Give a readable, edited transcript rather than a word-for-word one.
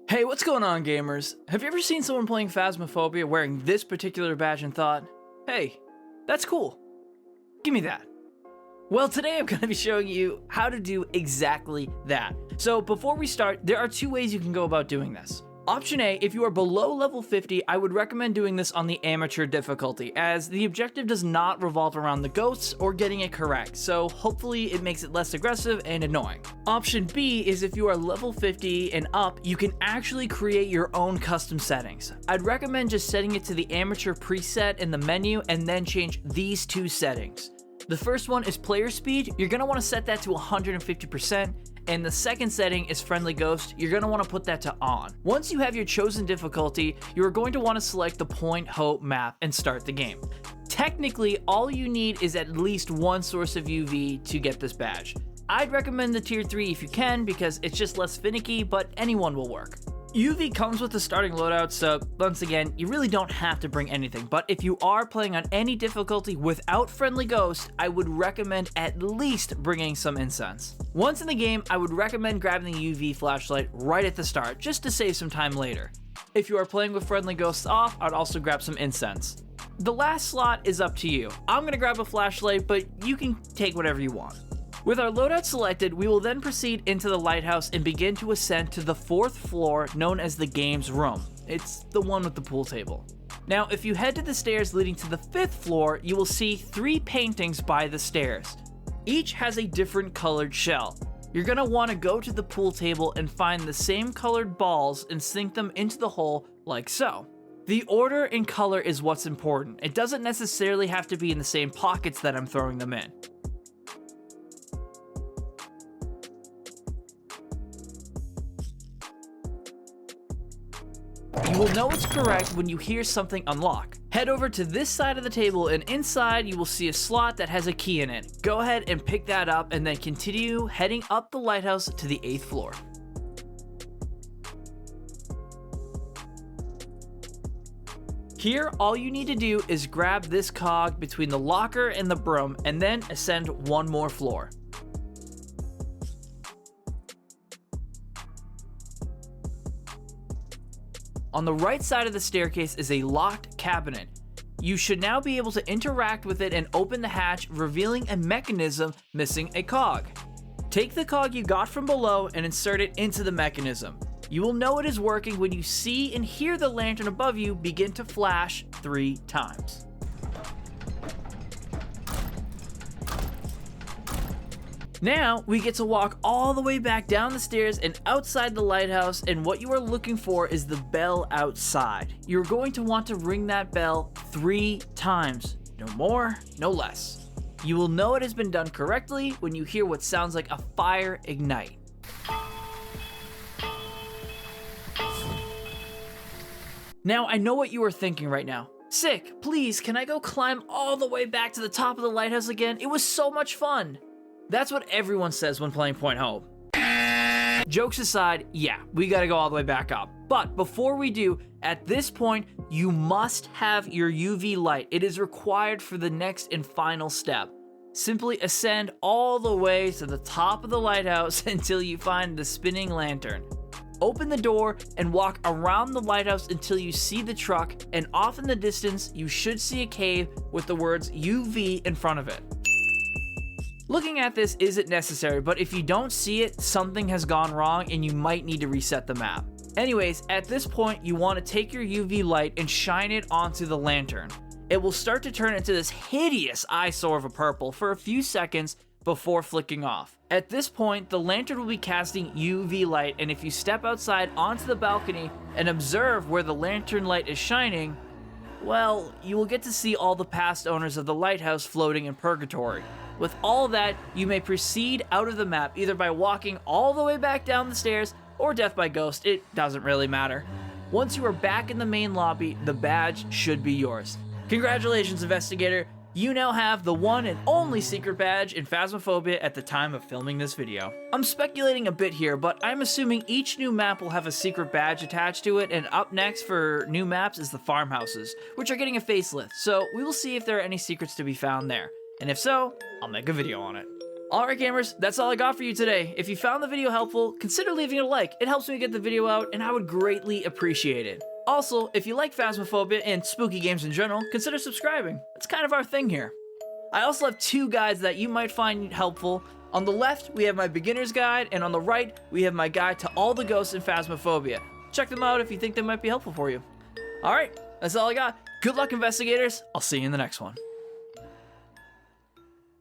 Hey, what's going on, gamers? Have you ever seen someone playing Phasmophobia wearing this particular badge and thought, hey, that's cool, give me that? Well, today I'm going to be showing you how to do exactly that. So before we start, there are two ways you can go about doing this. Option A, if you are below level 50, I would recommend doing this on the amateur difficulty, as the objective does not revolve around the ghosts or getting it correct, so hopefully it makes it less aggressive and annoying. Option B is if you are level 50 and up, you can actually create your own custom settings. I'd recommend just setting it to the amateur preset in the menu and then change these two settings. The first one is player speed. You're going to want to set that to 150%. And the second setting is friendly ghost. You're going to want to put that to on. Once you have your chosen difficulty, you're going to want to select the Point Hope map and start the game. Technically, all you need is at least one source of UV to get this badge. I'd recommend the tier 3 if you can, because it's just less finicky, but anyone will work. UV comes with the starting loadout, so once again, you really don't have to bring anything, but if you are playing on any difficulty without friendly ghost, I would recommend at least bringing some incense. Once in the game, I would recommend grabbing the UV flashlight right at the start, just to save some time later. If you are playing with friendly ghosts off, I'd also grab some incense. The last slot is up to you. I'm gonna grab a flashlight, but you can take whatever you want. With our loadout selected, we will then proceed into the lighthouse and begin to ascend to the 4th floor known as the games room. It's the one with the pool table. Now, if you head to the stairs leading to the 5th floor, you will see 3 paintings by the stairs. Each has a different colored shell. You're gonna wanna go to the pool table and find the same colored balls and sink them into the hole like so. The order and color is what's important. It doesn't necessarily have to be in the same pockets that I'm throwing them in. You will know it's correct when you hear something unlock. Head over to this side of the table and inside you will see a slot that has a key in it. Go ahead and pick that up and then continue heading up the lighthouse to the 8th floor. Here, all you need to do is grab this cog between the locker and the broom and then ascend one more floor. On the right side of the staircase is a locked cabinet. You should now be able to interact with it and open the hatch, revealing a mechanism missing a cog. Take the cog you got from below and insert it into the mechanism. You will know it is working when you see and hear the lantern above you begin to flash 3 times. Now, we get to walk all the way back down the stairs and outside the lighthouse, and what you are looking for is the bell outside. You're going to want to ring that bell 3 times. No more, no less. You will know it has been done correctly when you hear what sounds like a fire ignite. Now, I know what you are thinking right now. Sick, please, can I go climb all the way back to the top of the lighthouse again? It was so much fun. That's what everyone says when playing Point Hope. Jokes aside, yeah, we gotta go all the way back up. But before we do, at this point, you must have your UV light. It is required for the next and final step. Simply ascend all the way to the top of the lighthouse until you find the spinning lantern. Open the door and walk around the lighthouse until you see the truck, and off in the distance, you should see a cave with the words UV in front of it. Looking at this isn't necessary, but if you don't see it, something has gone wrong and you might need to reset the map. Anyways, at this point, you want to take your UV light and shine it onto the lantern. It will start to turn into this hideous eyesore of a purple for a few seconds before flicking off. At this point, the lantern will be casting UV light, and if you step outside onto the balcony and observe where the lantern light is shining, well, you will get to see all the past owners of the lighthouse floating in purgatory. With all that, you may proceed out of the map either by walking all the way back down the stairs or death by ghost, it doesn't really matter. Once you are back in the main lobby, the badge should be yours. Congratulations, investigator! You now have the one and only secret badge in Phasmophobia at the time of filming this video. I'm speculating a bit here, but I'm assuming each new map will have a secret badge attached to it, and up next for new maps is the farmhouses, which are getting a facelift, so we will see if there are any secrets to be found there. And if so, I'll make a video on it. Alright gamers, that's all I got for you today. If you found the video helpful, consider leaving a like. It helps me get the video out and I would greatly appreciate it. Also, if you like Phasmophobia and spooky games in general, consider subscribing. That's kind of our thing here. I also have 2 guides that you might find helpful. On the left, we have my beginner's guide, and on the right, we have my guide to all the ghosts in Phasmophobia. Check them out if you think they might be helpful for you. Alright, that's all I got. Good luck, investigators. I'll see you in the next one.